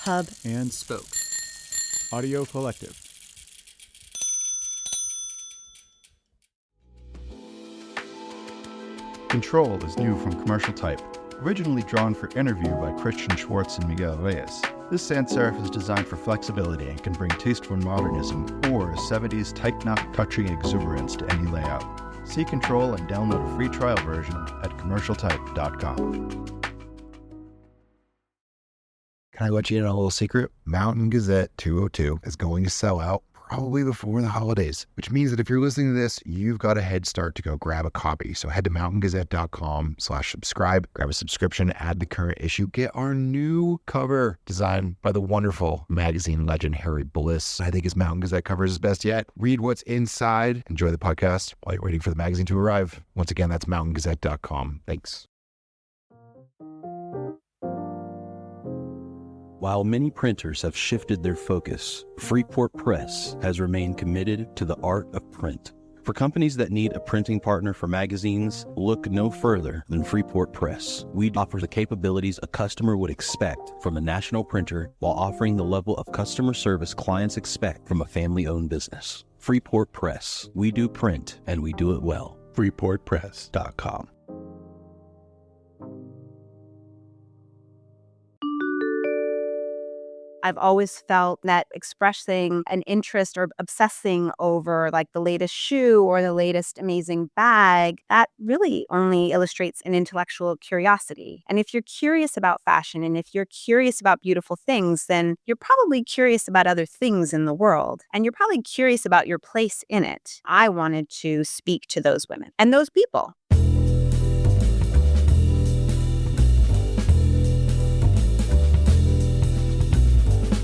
hub, and spoke. Audio Collective. Control is new from Commercial Type. Originally drawn for interview by Christian Schwartz and Miguel Reyes, this sans serif is designed for flexibility and can bring tasteful modernism or 70s tight-knot touching exuberance to any layout. See Control and download a free trial version at commercialtype.com. Can I let you in on a little secret? Mountain Gazette 202 is going to sell out probably before the holidays, which means that if you're listening to this, you've got a head start to go grab a copy. So head to mountaingazette.com/subscribe, grab a subscription, add the current issue, get our new cover designed by the wonderful magazine legend Harry Bliss. I think his Mountain Gazette cover is his best yet. Read what's inside. Enjoy the podcast while you're waiting for the magazine to arrive. Once again, that's mountaingazette.com. Thanks. While many printers have shifted their focus, Freeport Press has remained committed to the art of print. For companies that need a printing partner for magazines, look no further than Freeport Press. We offer the capabilities a customer would expect from a national printer while offering the level of customer service clients expect from a family-owned business. Freeport Press. We do print, and we do it well. freeportpress.com. I've always felt that expressing an interest or obsessing over like the latest shoe or the latest amazing bag, that really only illustrates an intellectual curiosity. And if you're curious about fashion and if you're curious about beautiful things, then you're probably curious about other things in the world. And you're probably curious about your place in it. I wanted to speak to those women and those people.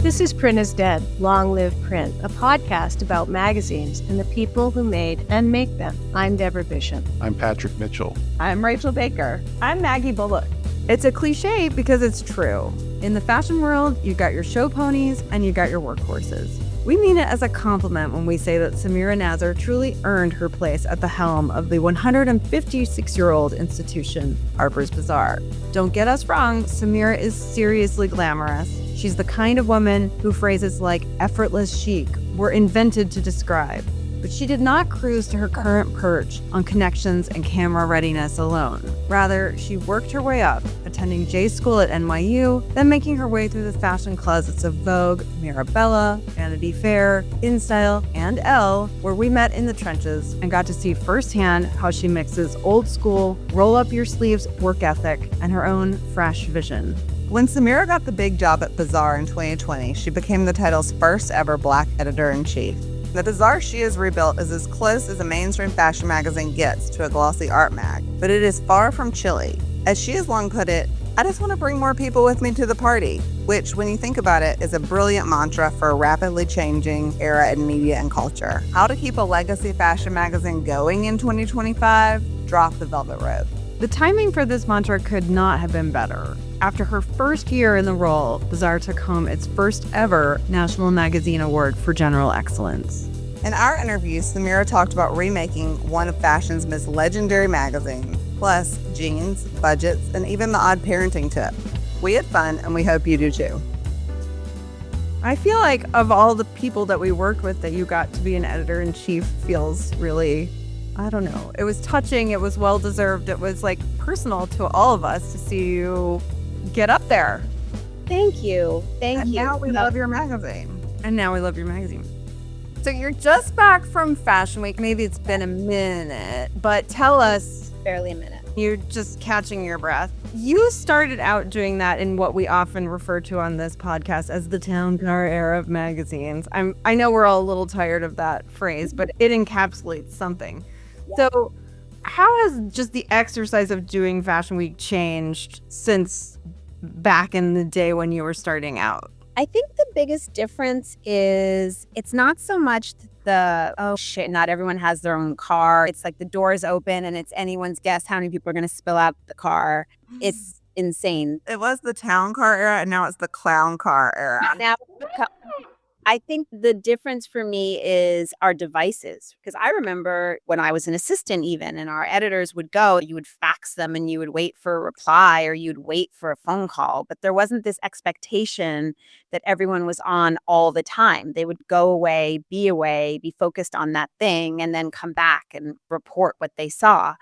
This is Print is Dead, Long Live Print, a podcast about magazines and the people who made and make them. I'm Deborah Bishop. I'm Patrick Mitchell. I'm Rachel Baker. I'm Maggie Bullock. It's a cliche because it's true. In the fashion world, you got your show ponies and you got your workhorses. We mean it as a compliment when we say that Samira Nasr truly earned her place at the helm of the 156-year-old institution, Harper's Bazaar. Don't get us wrong, Samira is seriously glamorous. She's the kind of woman who phrases like effortless chic were invented to describe. But she did not cruise to her current perch on connections and camera readiness alone. Rather, she worked her way up, attending J School at NYU, then making her way through the fashion closets of Vogue, Mirabella, Vanity Fair, InStyle, and Elle, where we met in the trenches and got to see firsthand how she mixes old school, roll-up-your-sleeves work ethic and her own fresh vision. When Samira got the big job at Bazaar in 2020, she became the title's first ever Black editor-in-chief. The Bazaar she has rebuilt is as close as a mainstream fashion magazine gets to a glossy art mag, but it is far from chilly. As she has long put it, I just want to bring more people with me to the party, which, when you think about it, is a brilliant mantra for a rapidly changing era in media and culture. How to keep a legacy fashion magazine going in 2025? Drop the velvet rope. The timing for this mantra could not have been better. After her first year in the role, Bazaar took home its first ever National Magazine Award for General Excellence. In our interview, Samira talked about remaking one of fashion's most legendary magazines, plus jeans, budgets, and even the odd parenting tip. We had fun, and we hope you do too. I feel like of all the people that we worked with, that you got to be an editor-in-chief feels really, I don't know. It was touching. It was well-deserved. It was like personal to all of us to see you get up there. Thank you. And now we love your magazine. And now we love your magazine. So you're just back from Fashion Week. Maybe it's been a minute, but tell us. Barely a minute. You're just catching your breath. You started out doing that in what we often refer to on this podcast as the town car era of magazines. I know we're all a little tired of that phrase, but it encapsulates something. Yeah. So how has just the exercise of doing Fashion Week changed since back in the day when you were starting out? I think the biggest difference is it's not so much oh shit, not everyone has their own car. It's like the doors open and it's anyone's guess how many people are going to spill out the car. It's insane. It was the town car era and now it's the clown car era. Now, I think the difference for me is our devices. Because I remember when I was an assistant even, and our editors would go, you would fax them and you would wait for a reply or you'd wait for a phone call. But there wasn't this expectation that everyone was on all the time. They would go away, be focused on that thing, and then come back and report what they saw.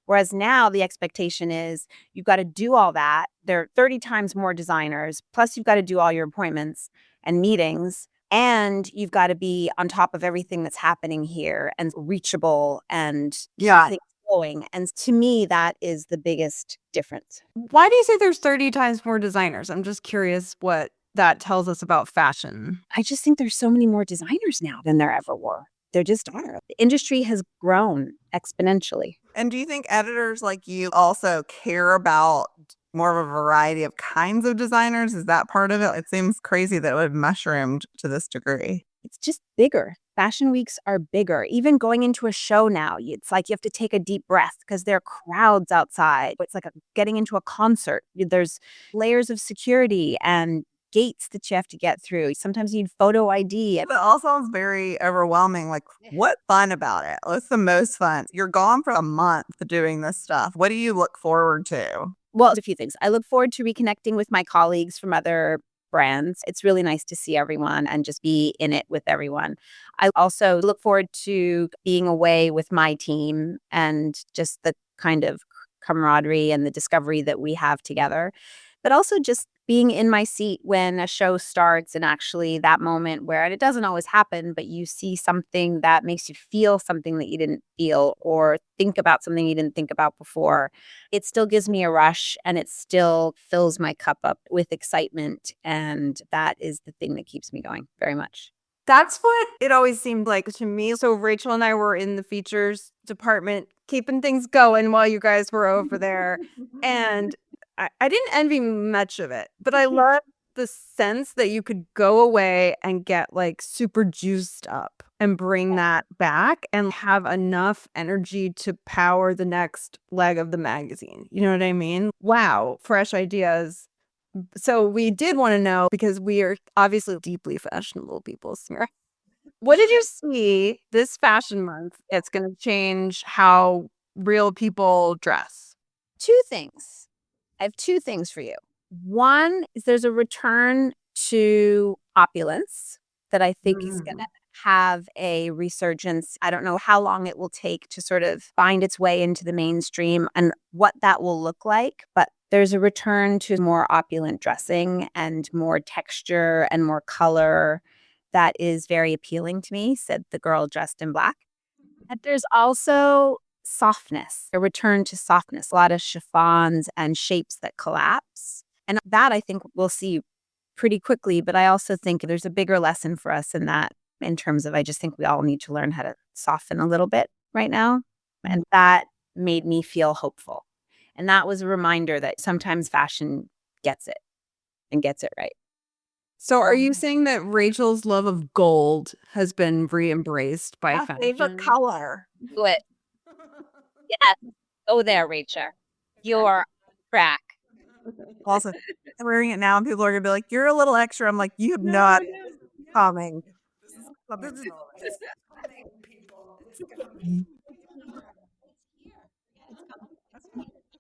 Whereas now the expectation is you've got to do all that. There are 30 times more designers, plus you've got to do all your appointments and meetings. And you've got to be on top of everything that's happening here and reachable and keep things going. And to me, that is the biggest difference. Why do you say there's 30 times more designers? I'm just curious what that tells us about fashion. I just think there's so many more designers now than there ever were. There just are. The industry has grown exponentially. And do you think editors like you also care about more of a variety of kinds of designers? Is that part of it? It seems crazy that it would have mushroomed to this degree. It's just bigger. Fashion weeks are bigger. Even going into a show now, it's like you have to take a deep breath because there are crowds outside. It's like getting into a concert. There's layers of security and gates that you have to get through. Sometimes you need photo ID. It all sounds very overwhelming. Like, what fun about it? What's the most fun? You're gone for a month doing this stuff. What do you look forward to? Well, a few things. I look forward to reconnecting with my colleagues from other brands. It's really nice to see everyone and just be in it with everyone. I also look forward to being away with my team and just the kind of camaraderie and the discovery that we have together, but also just being in my seat when a show starts and actually that moment where, and it doesn't always happen, but you see something that makes you feel something that you didn't feel or think about something you didn't think about before. It still gives me a rush and it still fills my cup up with excitement. And that is the thing that keeps me going very much. That's what it always seemed like to me. So Rachel and I were in the features department keeping things going while you guys were over there. And I didn't envy much of it, but I love the sense that you could go away and get like super juiced up and bring that back and have enough energy to power the next leg of the magazine. You know what I mean? Wow, fresh ideas. So we did want to know, because we are obviously deeply fashionable people, Samira. What did you see this fashion month that's going to change how real people dress? Two things. I have two things for you. One is there's a return to opulence that I think is going to have a resurgence. I don't know how long it will take to sort of find its way into the mainstream and what that will look like, but there's a return to more opulent dressing and more texture and more color that is very appealing to me, said the girl dressed in black. And there's also softness, a return to softness, a lot of chiffons and shapes that collapse. And that I think we'll see pretty quickly. But I also think there's a bigger lesson for us in that, in terms of, I just think we all need to learn how to soften a little bit right now. And that made me feel hopeful. And that was a reminder that sometimes fashion gets it and gets it right. So are you saying that Rachel's love of gold has been re-embraced by fashion? Favorite color. Do it. Yes. Go there, Rachel. You're track. Also, I'm wearing it now and people are going to be like, you're a little extra. I'm like, you have not coming.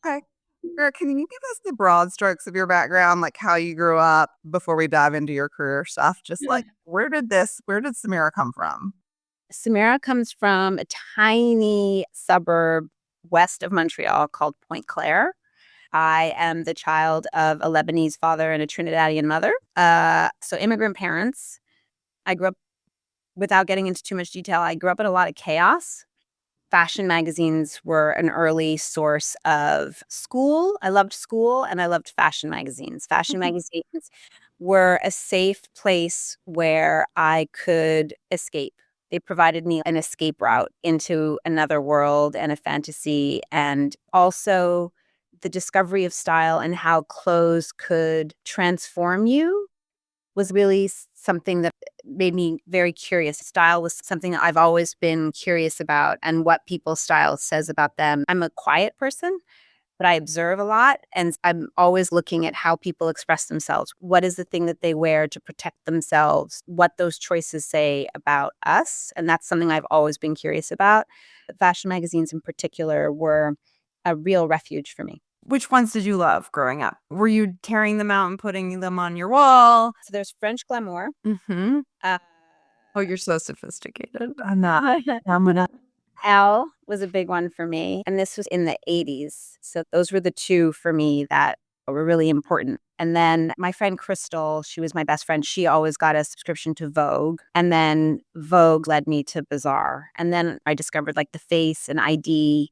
Okay. Girl, can you give us the broad strokes of your background, like how you grew up before we dive into your career stuff? Just like, where did Samira come from? Samira comes from a tiny suburb west of Montreal called Pointe Claire. I am the child of a Lebanese father and a Trinidadian mother. So immigrant parents. I grew up, without getting into too much detail, I grew up in a lot of chaos. Fashion magazines were an early source of school. I loved school and I loved fashion magazines. Fashion magazines were a safe place where I could escape. They provided me an escape route into another world and a fantasy, and also the discovery of style and how clothes could transform you was really something that made me very curious. Style was something that I've always been curious about, and what people's style says about them. I'm a quiet person, but I observe a lot, and I'm always looking at how people express themselves. What is the thing that they wear to protect themselves? What those choices say about us? And that's something I've always been curious about. Fashion magazines in particular were a real refuge for me. Which ones did you love growing up? Were you tearing them out and putting them on your wall? So there's French Glamour. Mm-hmm. Uh, Oh, you're so sophisticated. I'm not. I'm gonna. Elle was a big one for me. And this was in the 80s. So those were the two for me that were really important. And then my friend Crystal, she was my best friend. She always got a subscription to Vogue. And then Vogue led me to Bazaar. And then I discovered like The Face and ID.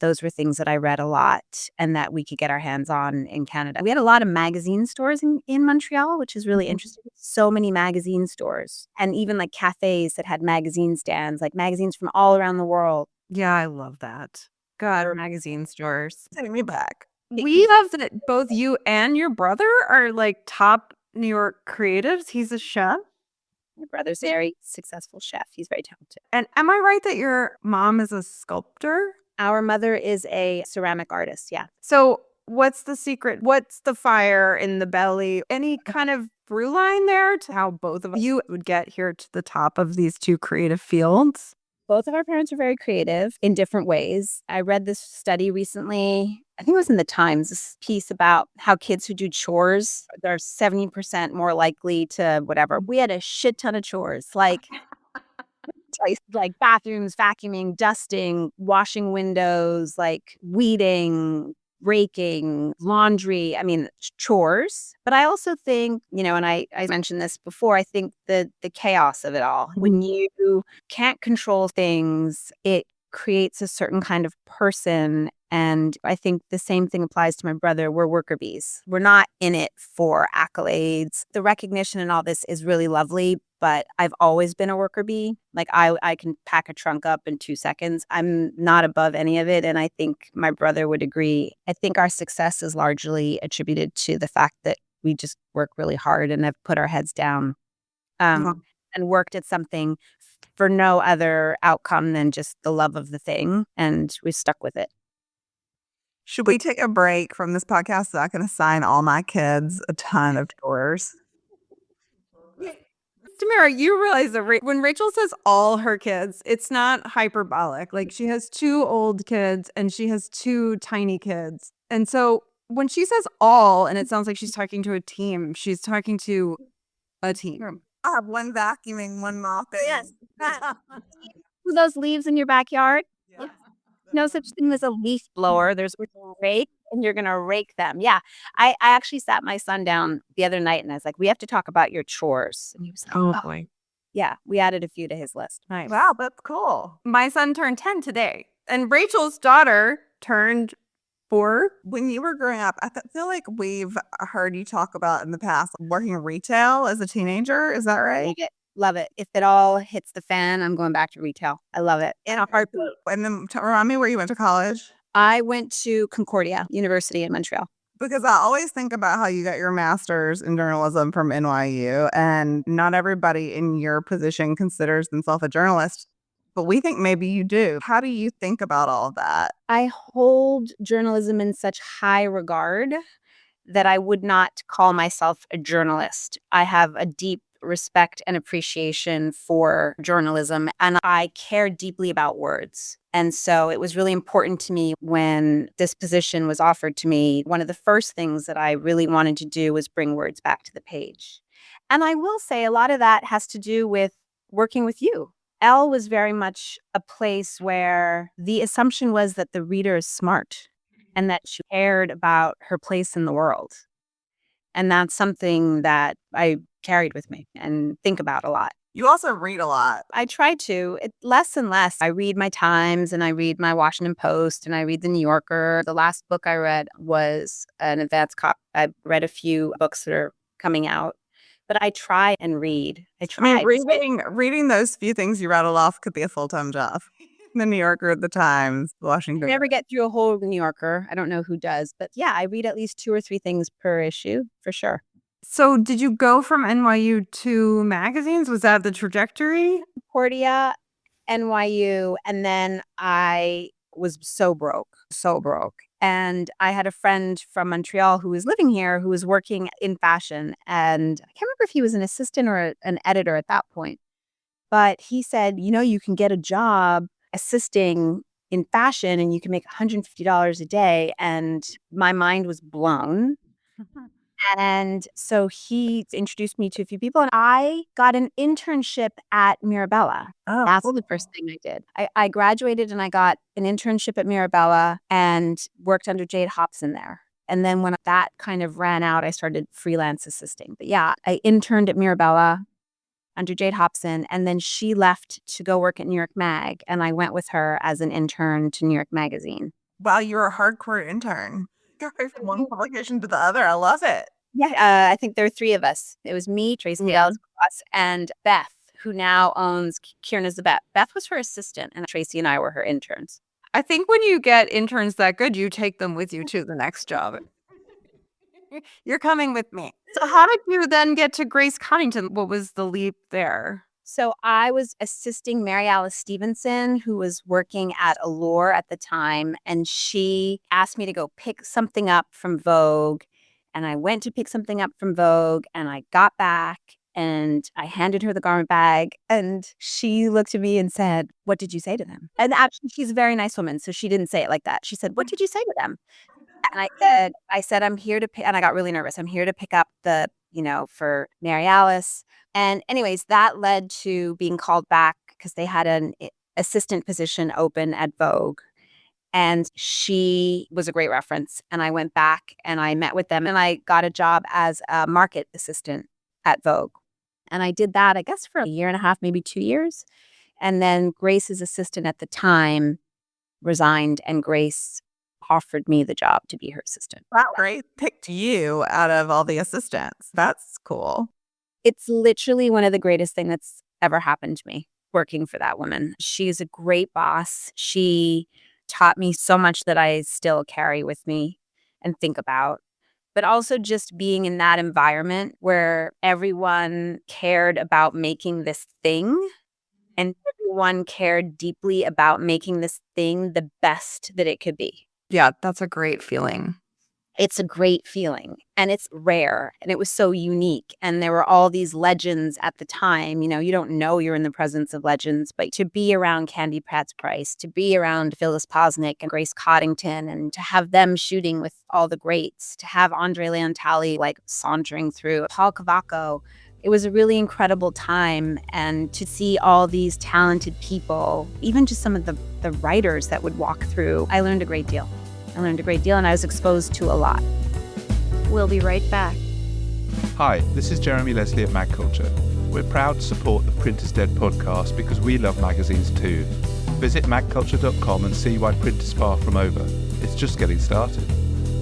Those were things that I read a lot and that we could get our hands on in Canada. We had a lot of magazine stores in Montreal, which is really interesting. So many magazine stores and even like cafes that had magazine stands, like magazines from all around the world. Yeah, I love that. God, magazine stores. Take me back. We love that both you and your brother are like top New York creatives. He's a chef. My brother's a very successful chef. He's very talented. And am I right that your mom is a sculptor? Our mother is a ceramic artist. Yeah. So what's the secret? What's the fire in the belly? Any kind of through line there to how both of you would get here to the top of these two creative fields? Both of our parents are very creative in different ways. I read this study recently. I think it was in the Times, this piece about how kids who do chores, they're 70% more likely to whatever. We had a shit ton of chores, like bathrooms, vacuuming, dusting, washing windows, like weeding, raking, laundry. I mean, chores. But I also think, and I mentioned this before, I think the chaos of it all. When you can't control things, it creates a certain kind of person. And I think the same thing applies to my brother. We're worker bees. We're not in it for accolades. The recognition and all this is really lovely, but I've always been a worker bee. Like I can pack a trunk up in 2 seconds. I'm not above any of it. And I think my brother would agree. I think our success is largely attributed to the fact that we just work really hard and have put our heads down and worked at something for no other outcome than just the love of the thing. And we stuck with it. Should we take a break from this podcast so I can assign all my kids a ton of chores? Samira, you realize that when Rachel says all her kids, it's not hyperbolic. Like she has 2 old kids and she has 2 tiny kids. And so when she says all, and it sounds like she's talking to a team, she's talking to a team. I have one vacuuming, one mopping. Yes. Those leaves in your backyard? Yeah. No such thing as a leaf blower. There's a rake, and you're going to rake them. Yeah. I actually sat my son down the other night, and I was like, we have to talk about your chores. And he was like, Oh, boy. Yeah, we added a few to his list. Nice. Wow, that's cool. My son turned 10 today, and Rachel's daughter turned 4. When you were growing up, I feel like we've heard you talk about in the past working retail as a teenager. Is that right? Love it. If it all hits the fan, I'm going back to retail. I love it. In a heartbeat. And then remind me where you went to college. I went to Concordia University in Montreal. Because I always think about how you got your master's in journalism from NYU, and not everybody in your position considers themselves a journalist, but we think maybe you do. How do you think about all of that? I hold journalism in such high regard that I would not call myself a journalist. I have a deep respect and appreciation for journalism, and I care deeply about words. And so it was really important to me when this position was offered to me. One of the first things that I really wanted to do was bring words back to the page. And I will say a lot of that has to do with working with you. Elle was very much a place where the assumption was that the reader is smart and that she cared about her place in the world. And that's something that I carried with me and think about a lot. You also read a lot. I try to, less and less. I read my Times and I read my Washington Post and I read the New Yorker. The last book I read was an advanced copy. I read a few books that are coming out, but I try and read. Reading those few things you rattled off could be a full-time job. The New Yorker, the Times, Washington. I never get through a whole New Yorker. I don't know who does, but yeah, I read at least 2 or 3 things per issue for sure. So did you go from NYU to magazines? Was that the trajectory? Concordia, NYU, and then I was so broke, so broke. And I had a friend from Montreal who was living here who was working in fashion. And I can't remember if he was an assistant or an editor at that point. But he said, you can get a job assisting in fashion and you can make $150 a day. And my mind was blown. And so he introduced me to a few people, and I got an internship at Mirabella. Oh, That's the first thing I did. I graduated and I got an internship at Mirabella and worked under Jade Hobson there. And then when that kind of ran out, I started freelance assisting. But yeah, I interned at Mirabella under Jade Hobson, and then she left to go work at New York Mag, and I went with her as an intern to New York Magazine. wow, you're a hardcore intern. You're right from one publication to the other. I love it. Yeah, I think there were three of us. It was me, Tracy Ellis, and Beth, who now owns Kierna's the Bet. Beth was her assistant, and Tracy and I were her interns. I think when you get interns that good, you take them with you to the next job. You're coming with me. So how did you then get to Grace Coddington? What was the leap there? So I was assisting Mary Alice Stevenson, who was working at Allure at the time, and she asked me to go pick something up from Vogue. And I went to pick something up from Vogue, and I got back and I handed her the garment bag, and she looked at me and said, "What did you say to them?" And actually, she's a very nice woman, so she didn't say it like that. She said, "What did you say to them?" And I said, "I'm here to pick," and I got really nervous. "I'm here to pick up the, for Mary Alice." And anyways, that led to being called back because they had an assistant position open at Vogue. And she was a great reference. And I went back and I met with them and I got a job as a market assistant at Vogue. And I did that, I guess, for a year and a half, maybe 2 years. And then Grace's assistant at the time resigned, and Grace offered me the job to be her assistant. Wow, great. Picked you out of all the assistants. That's cool. It's literally one of the greatest things that's ever happened to me, working for that woman. She's a great boss. She taught me so much that I still carry with me and think about. But also just being in that environment where everyone cared about making this thing and everyone cared deeply about making this thing the best that it could be. Yeah, that's a great feeling. It's a great feeling, and it's rare, and it was so unique. And there were all these legends at the time. You don't know you're in the presence of legends, but to be around Candy Pat's Price, to be around Phyllis Posnick and Grace Coddington, and to have them shooting with all the greats, to have Andre Leontali sauntering through, Paul Cavacco. It was a really incredible time, and to see all these talented people, even just some of the writers that would walk through, I learned a great deal. And I was exposed to a lot. We'll be right back. Hi, this is Jeremy Leslie at Mag Culture. We're proud to support the Print is Dead podcast because we love magazines too. Visit magculture.com and see why print is far from over. It's just getting started.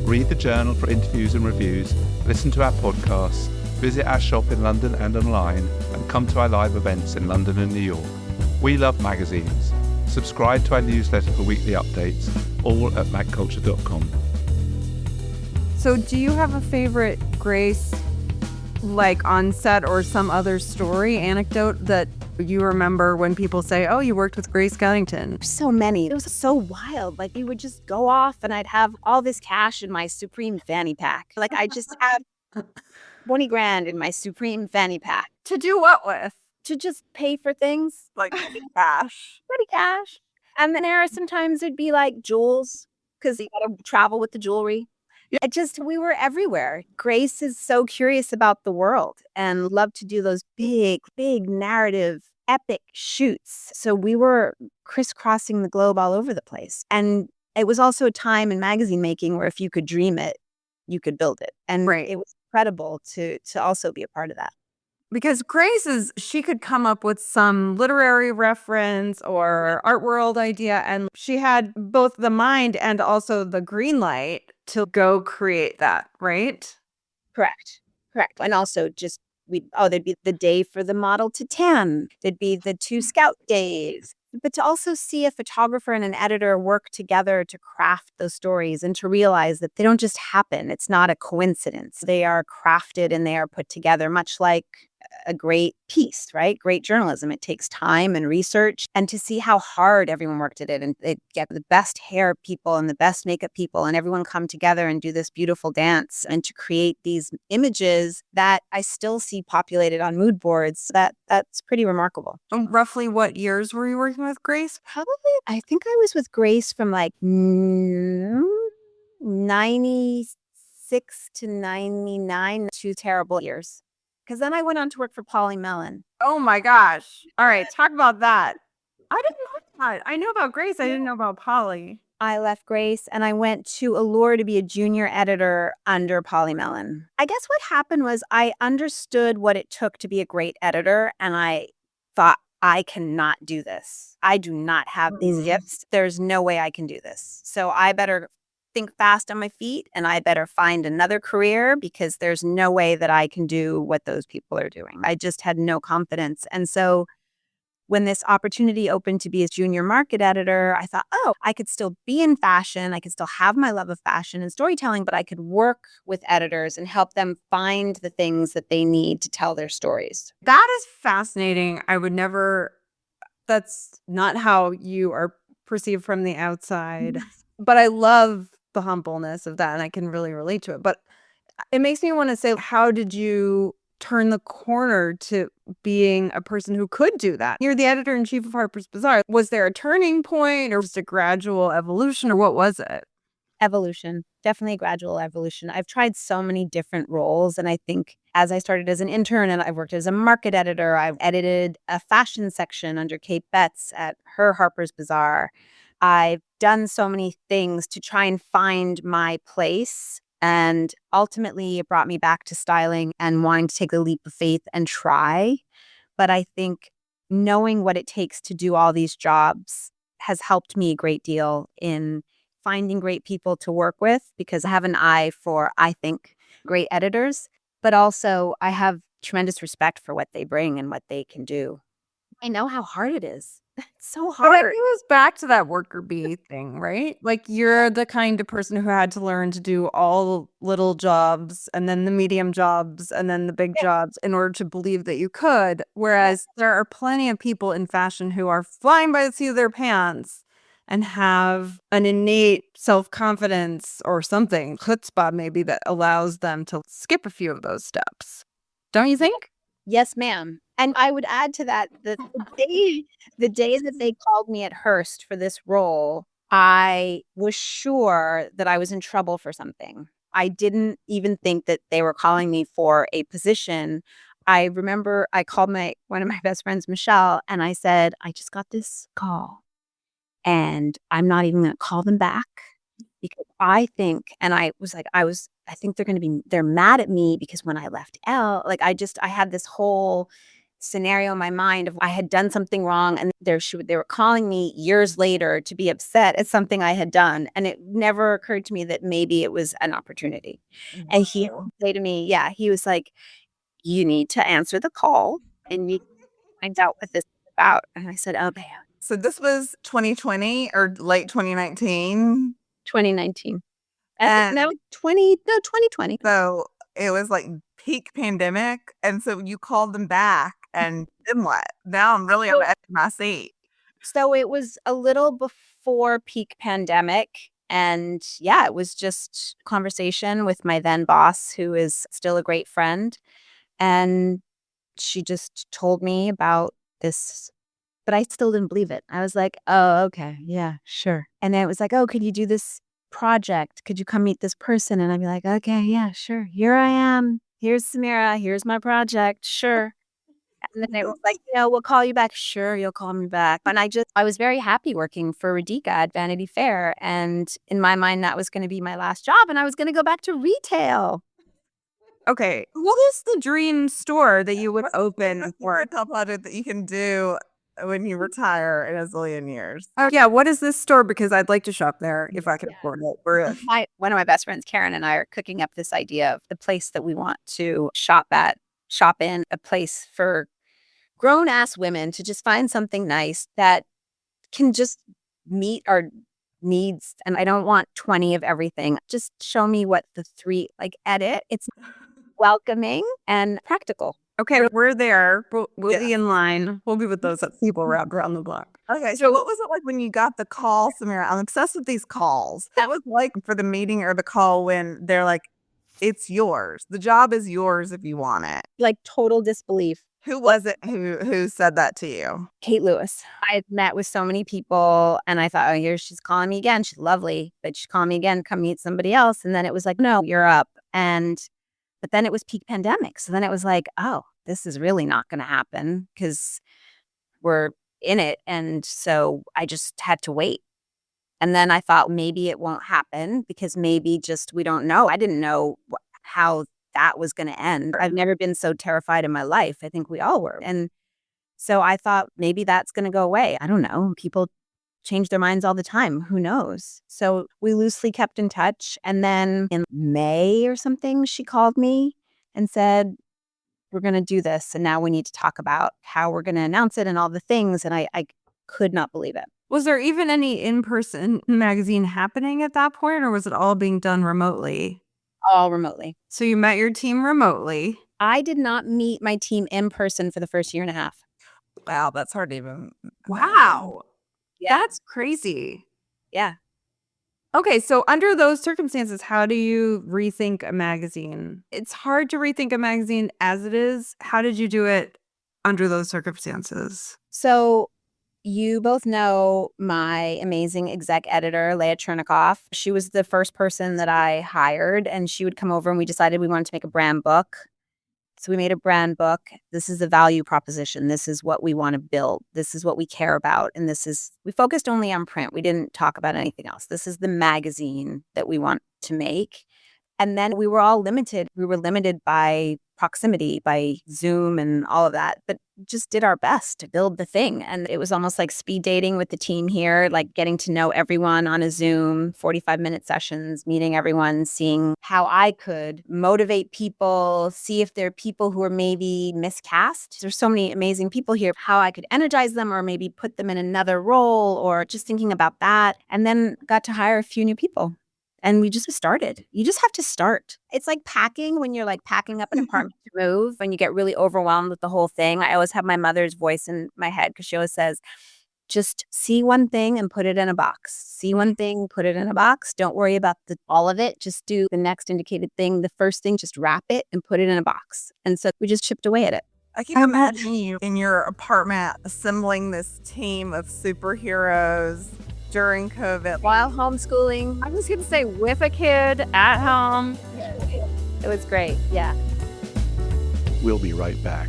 Read the journal for interviews and reviews, listen to our podcasts, visit our shop in London and online, and come to our live events in London and New York. We love magazines. Subscribe to our newsletter for weekly updates, all at magculture.com. So do you have a favorite Grace, on set or some other story, anecdote that you remember when people say, "Oh, you worked with Grace Coddington"? So many. It was so wild. We would just go off and I'd have all this cash in my Supreme fanny pack. I just have 20 grand in my Supreme fanny pack. To do what with? To just pay for things. Cash. Petty cash. And then sometimes it'd be jewels, because you got to travel with the jewelry. We were everywhere. Grace is so curious about the world and loved to do those big, big narrative, epic shoots. So we were crisscrossing the globe all over the place. And it was also a time in magazine making where if you could dream it, you could build it. And It was incredible to also be a part of that. Because Grace she could come up with some literary reference or art world idea, and she had both the mind and also the green light to go create that, right? Correct. And also there'd be the day for the model to tan. There'd be the 2 scout days. But to also see a photographer and an editor work together to craft those stories and to realize that they don't just happen. It's not a coincidence. They are crafted and they are put together, much like a great piece, right? Great journalism. It takes time and research, and to see how hard everyone worked at it, and they get the best hair people and the best makeup people and everyone come together and do this beautiful dance and to create these images that I still see populated on mood boards. That's pretty remarkable. Roughly what years were you working with Grace? Probably, I think I was with Grace from like 96 to 99, 2 terrible years. Because then I went on to work for Polly Mellon. Oh my gosh. All right, talk about that. I didn't know that. I knew about Grace. I didn't know about Polly. I left Grace and I went to Allure to be a junior editor under Polly Mellon. I guess what happened was I understood what it took to be a great editor, and I thought, I cannot do this. I do not have these gifts. There's no way I can do this. So I better think fast on my feet, and I better find another career because there's no way that I can do what those people are doing. I just had no confidence. And so when this opportunity opened to be a junior market editor, I thought, oh, I could still be in fashion. I could still have my love of fashion and storytelling, but I could work with editors and help them find the things that they need to tell their stories. That is fascinating. I would never, that's not how you are perceived from the outside. But I love the humbleness of that, and I can really relate to it. But it makes me want to say, how did you turn the corner to being a person who could do that? You're the editor-in-chief of Harper's Bazaar. Was there a turning point, or just a gradual evolution, or what was it? Evolution, definitely a gradual evolution. I've tried so many different roles, and I think as I started as an intern and I've worked as a market editor, I've edited a fashion section under Kate Betts at her Harper's Bazaar. I've done so many things to try and find my place. And ultimately, it brought me back to styling and wanting to take a leap of faith and try. But I think knowing what it takes to do all these jobs has helped me a great deal in finding great people to work with, because I have an eye for, I think, great editors. But also, I have tremendous respect for what they bring and what they can do. I know how hard it is. It's so But that hard. goes back to that worker bee thing, right? Like, you're the kind of person who had to learn to do all little jobs and then the medium jobs and then the big jobs in order to believe that you could. Whereas there are plenty of people in fashion who are flying by the seat of their pants and have an innate self-confidence or something, chutzpah maybe, that allows them to skip a few of those steps. Don't you think? Yes, ma'am. And I would add to that, the day that they called me at Hearst for this role, I was sure that I was in trouble for something. I didn't even think that they were calling me for a position. I remember I called one of my best friends, Michelle, and I said, I just got this call and I'm not even going to call them back because I think, and I was like, I think they're mad at me because when I left Elle, like I had this whole scenario in my mind of I had done something wrong, and they were calling me years later to be upset at something I had done. And it never occurred to me that maybe it was an opportunity. And he would say to me, he was like, you need to answer the call and you find out what this is about. And I said, okay. So this was 2020 or late 2019. 2019. And No, 2020. so it was like peak pandemic. And so you called them back, and then what? Now I'm really on the edge of my seat. So it was a little before peak pandemic. And it was just conversation with my then boss, who is still a great friend. And she just told me about this, but I still didn't believe it. I was like, oh, okay. Yeah, sure. And then it was like, oh, could you do this project? Could you come meet this person? And I'd be like, okay, yeah, sure. Here I am. Here's Samira. Here's my project. Sure. And then it was like, we'll call you back. Sure, you'll call me back. And I was very happy working for Radhika at Vanity Fair. And in my mind, that was going to be my last job. And I was going to go back to retail. Okay, what is the dream store that you would open for for? a top project that you can do when you retire in a zillion years? Oh, yeah, what is this store? Because I'd like to shop there if I can afford it. One of my best friends, Karen, and I are cooking up this idea of the place that we want to shop in, a place for grown-ass women to just find something nice that can just meet our needs. And I don't want 20 of everything. It's edit. It's welcoming and practical. Okay, we're there. We'll be Yeah. in line. We'll be with those people wrapped around the block. Okay, so what was it like when you got the call, Samira? I'm obsessed with these calls. That was like for the meeting or the call when they're like, it's yours. The job is yours if you want it. Like total disbelief. Who was it who said that to you? Kate Lewis. I had met with so many people and I thought, oh, here she's calling me again. She's lovely, but she's calling me again, come meet somebody else. And then it was like, no, you're up. But then it was peak pandemic. So then it was like, oh, this is really not going to happen because we're in it. And so I just had to wait. And then I thought maybe it won't happen because maybe just we don't know. I didn't know how that was going to end. I've never been so terrified in my life. I think we all were. And so I thought maybe that's going to go away. I don't know. People change their minds all the time. Who knows? So we loosely kept in touch. And then in May or something, she called me and said, we're going to do this. And now we need to talk about how we're going to announce it and all the things. And I could not believe it. Was there even any in-person magazine happening at that point, or was it all being done remotely? All remotely. So you met your team remotely. I did not meet my team in person for the first year and a half. Wow, that's hard to even. Wow. Yeah. That's crazy. Yeah. Okay, so under those circumstances, how do you rethink a magazine? It's hard to rethink a magazine as it is. How did you do it under those circumstances? So you both know my amazing exec editor, Leah Chernikoff. She was the first person that I hired, and she would come over and we decided we wanted to make a brand book. So we made a brand book. This is the value proposition. This is what we want to build. This is what we care about. And we focused only on print. We didn't talk about anything else. This is the magazine that we want to make. And then we were all limited. We were limited by proximity, by Zoom and all of that, but just did our best to build the thing. And it was almost like speed dating with the team here, like getting to know everyone on a Zoom, 45-minute sessions, meeting everyone, seeing how I could motivate people, see if there are people who are maybe miscast. There's so many amazing people here, how I could energize them or maybe put them in another role or just thinking about that. And then got to hire a few new people. And we just started. You just have to start. It's like packing when you're like packing up an apartment to move and you get really overwhelmed with the whole thing. I always have my mother's voice in my head because she always says, just see one thing and put it in a box. See one thing, put it in a box. Don't worry about all of it. Just do the next indicated thing. The first thing, just wrap it and put it in a box. And so we just chipped away at it. I keep imagining you in your apartment assembling this team of superheroes during COVID. While homeschooling. I was going to say with a kid at home. It was great. Yeah. We'll be right back.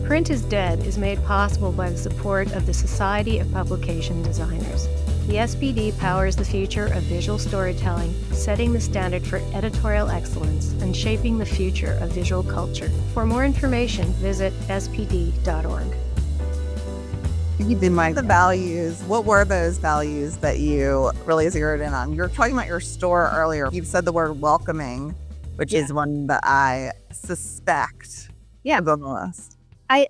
Print is Dead is made possible by the support of the Society of Publication Designers. The SPD powers the future of visual storytelling, setting the standard for editorial excellence and shaping the future of visual culture. For more information, visit spd.org. The values, what were those values that you really zeroed in on? You were talking about your store earlier. You've said the word welcoming, which is one that I suspect is on the list. I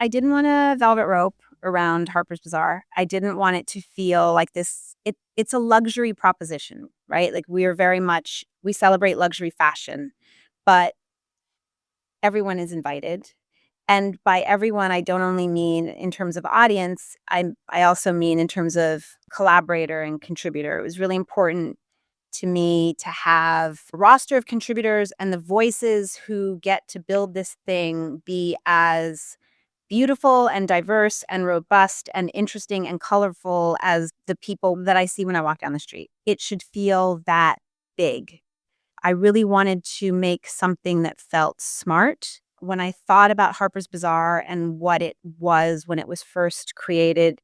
didn't want a velvet rope around Harper's Bazaar. I didn't want it to feel like this. It's a luxury proposition, right? Like we celebrate luxury fashion, but everyone is invited. And by everyone, I don't only mean in terms of audience, I also mean in terms of collaborator and contributor. It was really important to me to have a roster of contributors and the voices who get to build this thing be as beautiful and diverse and robust and interesting and colorful as the people that I see when I walk down the street. It should feel that big. I really wanted to make something that felt smart. When I thought about Harper's Bazaar and what it was when it was first created,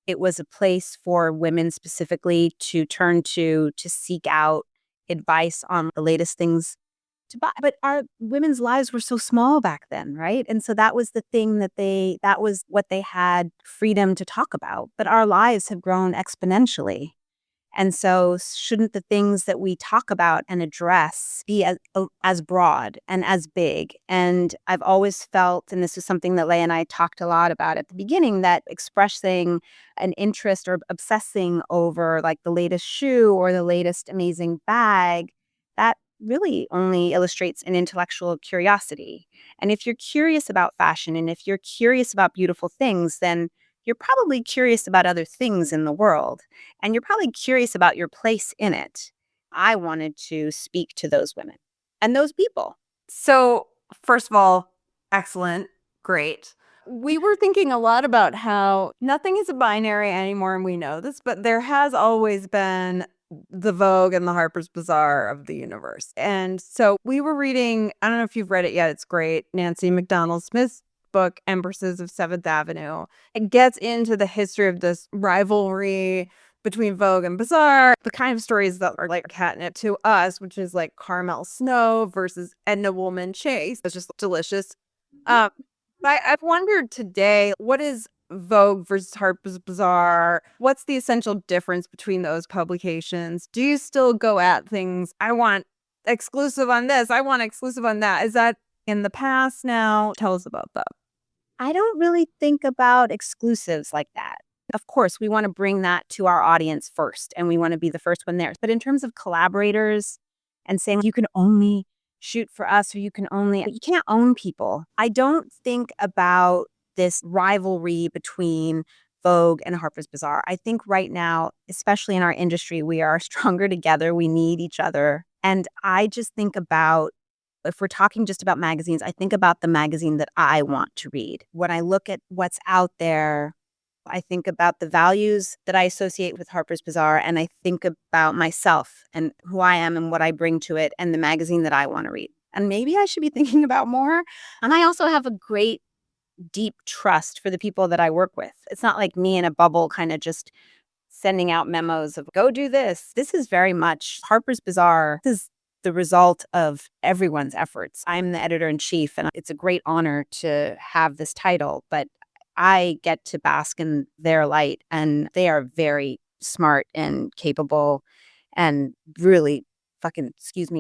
it was a place for women specifically to turn to seek out advice on the latest things to buy. But our women's lives were so small back then, right? And so that was the thing that was what they had freedom to talk about. But our lives have grown exponentially. And so shouldn't the things that we talk about and address be as broad and as big? And I've always felt, and this is something that Leigh and I talked a lot about at the beginning, that expressing an interest or obsessing over like the latest shoe or the latest amazing bag, really only illustrates an intellectual curiosity. And if you're curious about fashion and if you're curious about beautiful things, then you're probably curious about other things in the world. And you're probably curious about your place in it. I wanted to speak to those women and those people. So, first of all, excellent. Great. We were thinking a lot about how nothing is a binary anymore, and we know this, but there has always been the Vogue and the Harper's Bazaar of the universe. And so we were reading, I don't know if you've read it yet, it's great, Nancy McDonald Smith's book, Empresses of Seventh Avenue. It gets into the history of this rivalry between Vogue and Bazaar, the kind of stories that are like catnip to us, which is like Carmel Snow versus Edna Woolman Chase. It's just delicious. I've wondered today, what is Vogue versus Harper's Bazaar? What's the essential difference between those publications? Do you still go at things? I want exclusive on this. I want exclusive on that. Is that in the past now? Tell us about that. I don't really think about exclusives like that. Of course, we want to bring that to our audience first, and we want to be the first one there. But in terms of collaborators and saying you can only shoot for us or you can't own people. I don't think about this rivalry between Vogue and Harper's Bazaar. I think right now, especially in our industry, we are stronger together. We need each other. And I just think about, if we're talking just about magazines, I think about the magazine that I want to read. When I look at what's out there, I think about the values that I associate with Harper's Bazaar, and I think about myself and who I am and what I bring to it and the magazine that I want to read. And maybe I should be thinking about more. And I also have a great, deep trust for the people that I work with. It's not like me in a bubble kind of just sending out memos of go do this. This is very much Harper's Bazaar. This is the result of everyone's efforts. I'm the editor-in-chief, and it's a great honor to have this title, but I get to bask in their light, and they are very smart and capable and really fucking,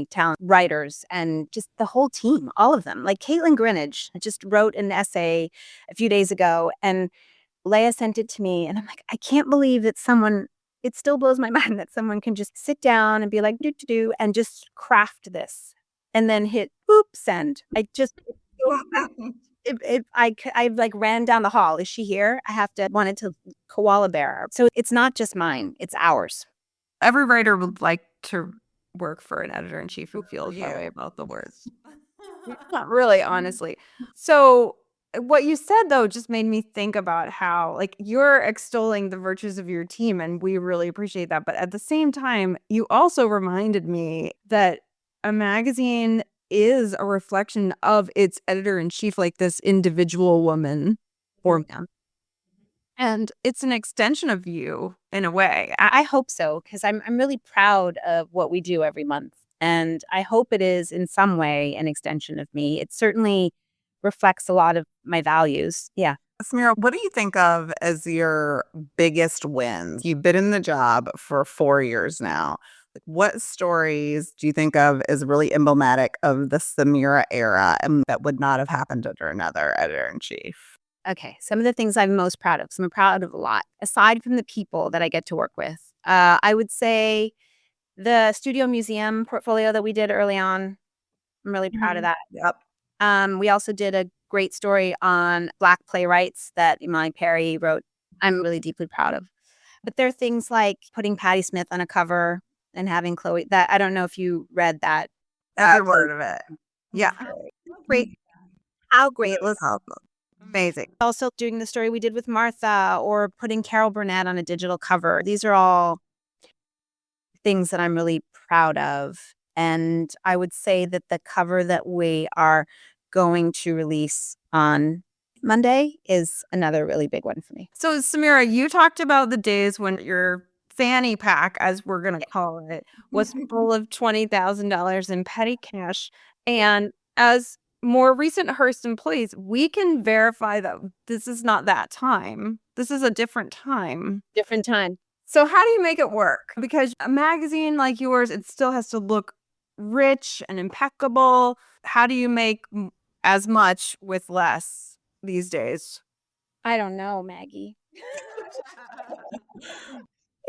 talent writers, and just the whole team, all of them. Like Caitlin Greenidge just wrote an essay a few days ago, and Leia sent it to me, and I'm like, I can't believe that it still blows my mind that someone can just sit down and be like, do, and just craft this and then hit boop, send. If I like ran down the hall. Is she here? Wanted to koala bear her. So it's not just mine, it's ours. Every writer would like to work for an editor-in-chief who feels that way about the words. Not really, honestly. So what you said, though, just made me think about how, like, you're extolling the virtues of your team, and we really appreciate that. But at the same time, you also reminded me that a magazine is a reflection of its editor-in-chief, like this individual woman or man. And it's an extension of you in a way. I hope so, because I'm really proud of what we do every month. And I hope it is in some way an extension of me. It certainly reflects a lot of my values. Yeah. Samira, what do you think of as your biggest wins? You've been in the job for 4 years now. What stories do you think of as really emblematic of the Samira era and that would not have happened under another editor-in-chief? Okay, some of the things I'm most proud of. So I'm proud of a lot. Aside from the people that I get to work with, I would say the Studio Museum portfolio that we did early on. I'm really proud of that. Yep. We also did a great story on Black playwrights that Imani Perry wrote. I'm really deeply proud of. But there are things like putting Patti Smith on a cover and having Chloe. That I don't know if you read that. Every word of it. Yeah. Great. How great It was amazing. Also doing the story we did with Martha, or putting Carol Burnett on a digital cover. These are all things that I'm really proud of. And I would say that the cover that we are going to release on Monday is another really big one for me. So, Samira, you talked about the days when your fanny pack, as we're going to call it, was full of $20,000 in petty cash. And as more recent Hearst employees, we can verify that this is not that time. This is a different time. Different time. So how do you make it work? Because a magazine like yours, it still has to look rich and impeccable. How do you make as much with less these days? I don't know, Maggie.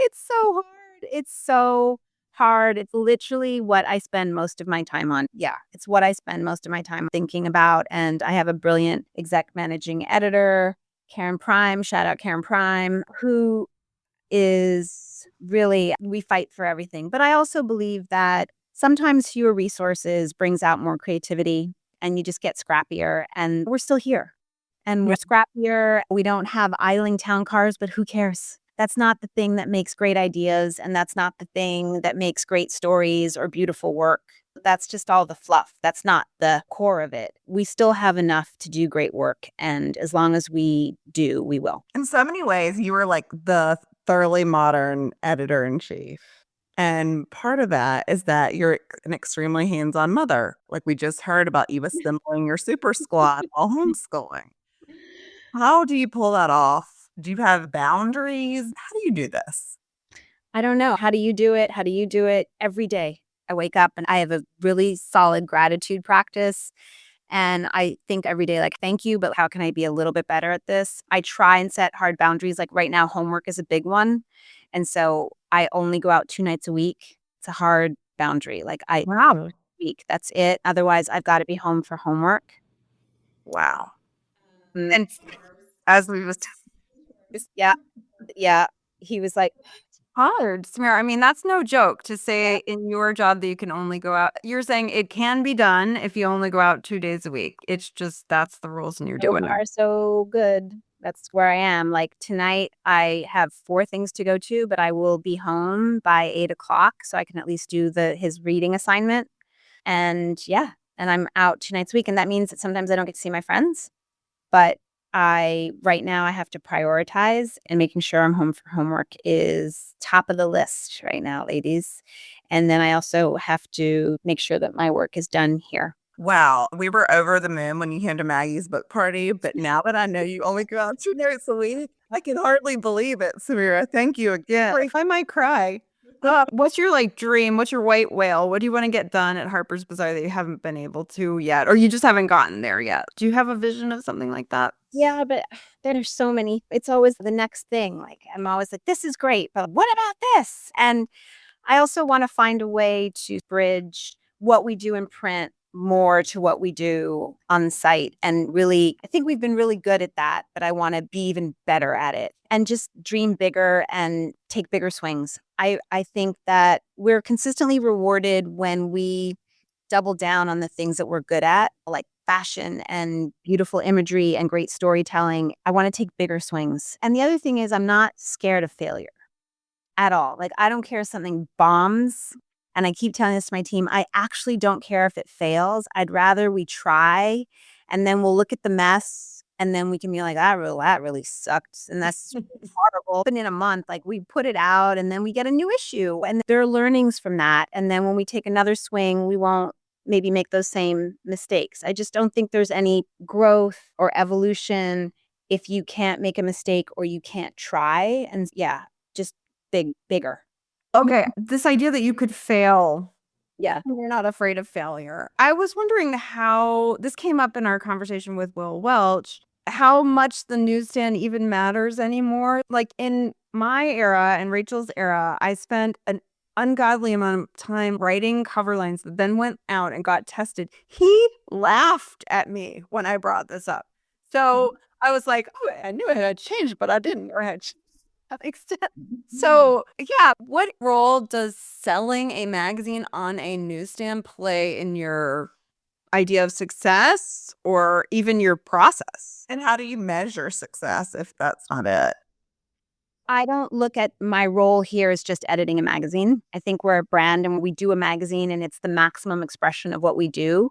It's so hard. It's so hard. It's literally what I spend most of my time on. Yeah, it's what I spend most of my time thinking about. And I have a brilliant exec managing editor, Karen Prime, shout out Karen Prime, who is really, we fight for everything. But I also believe that sometimes fewer resources brings out more creativity and you just get scrappier. And we're still here and we're scrappier. We don't have idling town cars, but who cares? That's not the thing that makes great ideas. And that's not the thing that makes great stories or beautiful work. That's just all the fluff. That's not the core of it. We still have enough to do great work. And as long as we do, we will. In so many ways, you were like the thoroughly modern editor-in-chief. And part of that is that you're an extremely hands-on mother. Like we just heard about you assembling your super squad while homeschooling. How do you pull that off? Do you have boundaries? How do you do this? I don't know. How do you do it? How do you do it? Every day I wake up and I have a really solid gratitude practice. And I think every day, like, thank you, but how can I be a little bit better at this? I try and set hard boundaries. Like right now, homework is a big one. And so I only go out 2 nights a week. It's a hard boundary. Like week, that's it. Otherwise, I've got to be home for homework. Wow. And as we was Yeah. He was like, Hard, Samira. I mean, that's no joke to say in your job that you can only go out. You're saying it can be done if you only go out 2 days a week. It's just that's the rules and you're doing it. are so good. That's where I am. Like tonight, I have 4 things to go to, but I will be home by 8 o'clock, so I can at least do his reading assignment. And yeah, and I'm out 2 nights a week, and that means that sometimes I don't get to see my friends. But right now I have to prioritize, and making sure I'm home for homework is top of the list right now, ladies. And then I also have to make sure that my work is done here. Wow, we were over the moon when you came to Maggie's book party, but now that I know you only go out 2 nights a week, I can hardly believe it, Samira. Thank you again. I might cry. What's your dream? What's your white whale? What do you want to get done at Harper's Bazaar that you haven't been able to yet, or you just haven't gotten there yet? Do you have a vision of something like that? Yeah, but there's so many. It's always the next thing. Like I'm always like, this is great, but what about this? And I also want to find a way to bridge what we do in print more to what we do on site. And really, I think we've been really good at that, but I want to be even better at it and just dream bigger and take bigger swings. I think that we're consistently rewarded when we double down on the things that we're good at, like fashion and beautiful imagery and great storytelling. I want to take bigger swings. And the other thing is I'm not scared of failure at all. Like I don't care if something bombs. And I keep telling this to my team, I actually don't care if it fails. I'd rather we try and then we'll look at the mess and then we can be like, that really sucked. And that's horrible. But in a month, like we put it out and then we get a new issue and there are learnings from that. And then when we take another swing, we won't maybe make those same mistakes. I just don't think there's any growth or evolution if you can't make a mistake or you can't try. And yeah, just bigger. Okay, this idea that you could fail. Yeah. You're not afraid of failure. I was wondering how this came up in our conversation with Will Welch, how much the newsstand even matters anymore. Like in my era and Rachel's era, I spent an ungodly amount of time writing cover lines that then went out and got tested. He laughed at me when I brought this up. So I was like, oh, I knew it had changed, but I didn't. Or I had that makes sense. So, yeah, what role does selling a magazine on a newsstand play in your idea of success or even your process? And how do you measure success if that's not it? I don't look at my role here as just editing a magazine. I think we're a brand and we do a magazine and it's the maximum expression of what we do.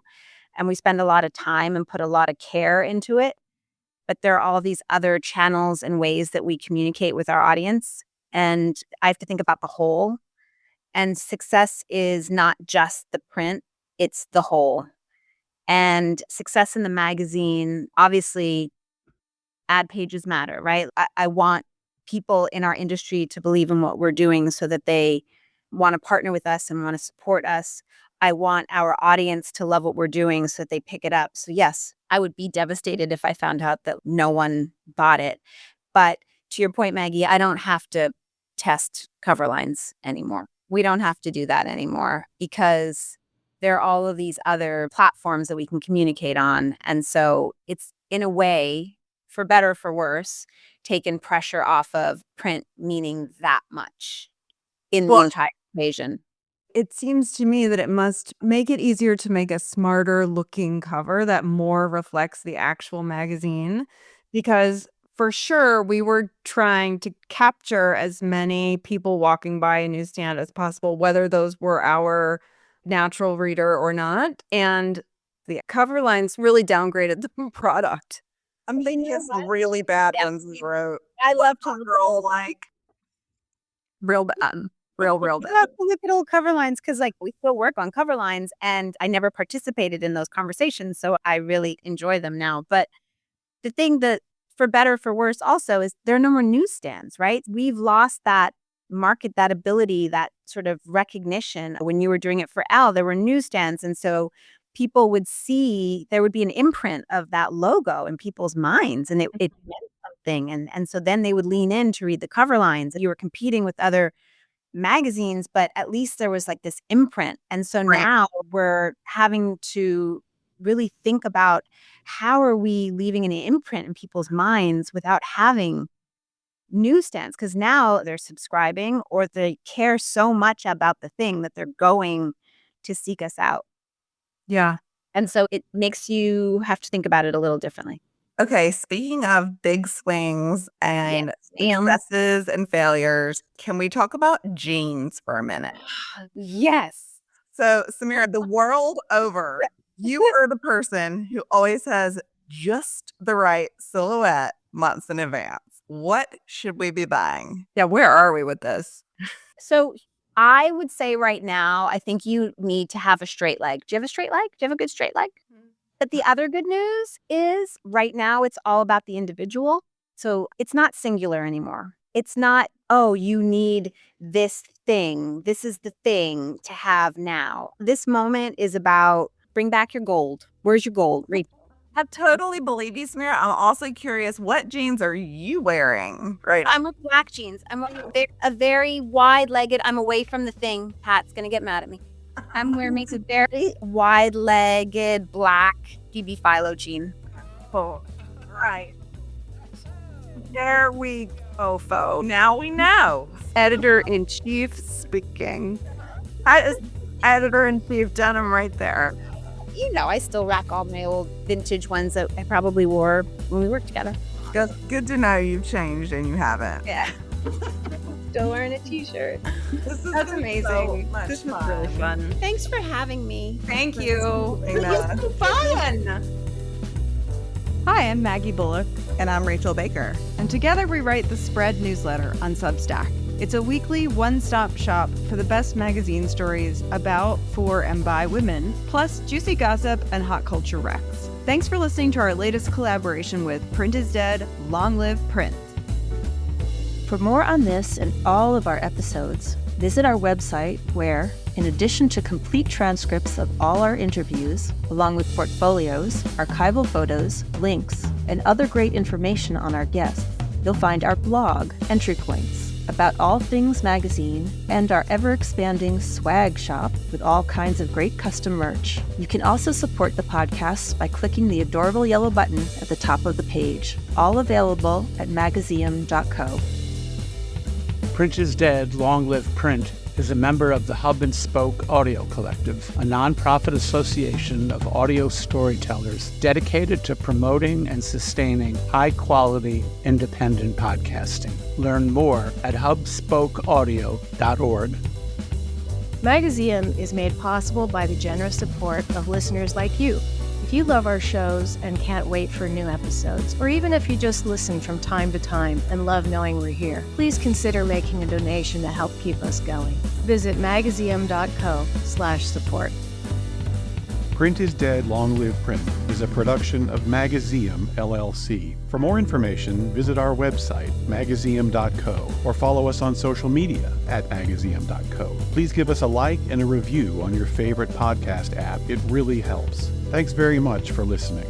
And we spend a lot of time and put a lot of care into it. But there are all these other channels and ways that we communicate with our audience. And I have to think about the whole. And success is not just the print, it's the whole. And success in the magazine, obviously, ad pages matter, right? I want people in our industry to believe in what we're doing so that they want to partner with us and want to support us. I want our audience to love what we're doing so that they pick it up. So yes, I would be devastated if I found out that no one bought it. But to your point, Maggie, I don't have to test cover lines anymore. We don't have to do that anymore because there are all of these other platforms that we can communicate on. And so it's, in a way, for better or for worse, taken pressure off of print meaning that much in the entire equation. It seems to me that it must make it easier to make a smarter looking cover that more reflects the actual magazine, because for sure we were trying to capture as many people walking by a newsstand as possible, whether those were our natural reader or not. And the cover lines really downgraded the product. I'm thinking it's really bad ones wrote. I love Girl, like Real bad. Real bad. love to look at old cover lines because, like, we still work on cover lines, and I never participated in those conversations, so I really enjoy them now. But the thing that, for better, for worse, also is there are no more newsstands, right? We've lost that market, that ability, that sort of recognition. When you were doing it for Elle, there were newsstands, and so people would see, there would be an imprint of that logo in people's minds, and it meant something. And so then they would lean in to read the cover lines. You were competing with other magazines, but at least there was like this imprint. And so now we're having to really think about how are we leaving an imprint in people's minds without having newsstands, because now they're subscribing or they care so much about the thing that they're going to seek us out. Yeah. And so it makes you have to think about it a little differently. Okay, speaking of big swings and successes and failures, can we talk about jeans for a minute? Yes. So, Samira, the world over, you are the person who always has just the right silhouette months in advance. What should we be buying? Yeah, where are we with this? So I would say right now, I think you need to have a straight leg. Do you have a straight leg? Do you have a good straight leg? But the other good news is right now it's all about the individual. So it's not singular anymore. It's not, oh, you need this thing. This is the thing to have now. This moment is about bring back your gold. Where's your gold? I totally believe you, Samira. I'm also curious, what jeans are you wearing right now? I'm with black jeans. I'm a very wide-legged, I'm away from the thing. Pat's going to get mad at me. I'm wearing a very wide-legged black DB Philo jean. Oh, right. There we go, folks. Now we know. Editor-in-chief speaking. That is editor-in-chief denim right there. You know, I still rack all my old vintage ones that I probably wore when we worked together. Good to know you've changed and you haven't. Yeah. Still wearing a t-shirt. That's amazing. This was really fun. Thanks for having me. Thank you. This was Fun. Hi, I'm Maggie Bullock, And I'm Rachel Baker. and together we write the Spread newsletter on Substack. It's a weekly one-stop shop for the best magazine stories about, for, and by women, plus juicy gossip and hot culture recs. Thanks for listening to our latest collaboration with Print is Dead, Long Live Print. For more on this and all of our episodes, visit our website where, in addition to complete transcripts of all our interviews, along with portfolios, archival photos, links, and other great information on our guests, you'll find our blog, Entry Points, about all things magazine, and our ever-expanding swag shop with all kinds of great custom merch. You can also support the podcast by clicking the adorable yellow button at the top of the page, all available at magazium.co. Print is Dead, Long Live Print is a member of the Hub and Spoke Audio Collective, a nonprofit association of audio storytellers dedicated to promoting and sustaining high-quality, independent podcasting. Learn more at hubspokeaudio.org. Magazium is made possible by the generous support of listeners like you. If you love our shows and can't wait for new episodes, or even if you just listen from time to time and love knowing we're here, please consider making a donation to help keep us going. Visit magazium.co/support. Print is Dead, Long Live Print is a production of Magazium, LLC. For more information, visit our website, magazium.co, or follow us on social media at magazium.co. Please give us a like and a review on your favorite podcast app. It really helps. Thanks very much for listening.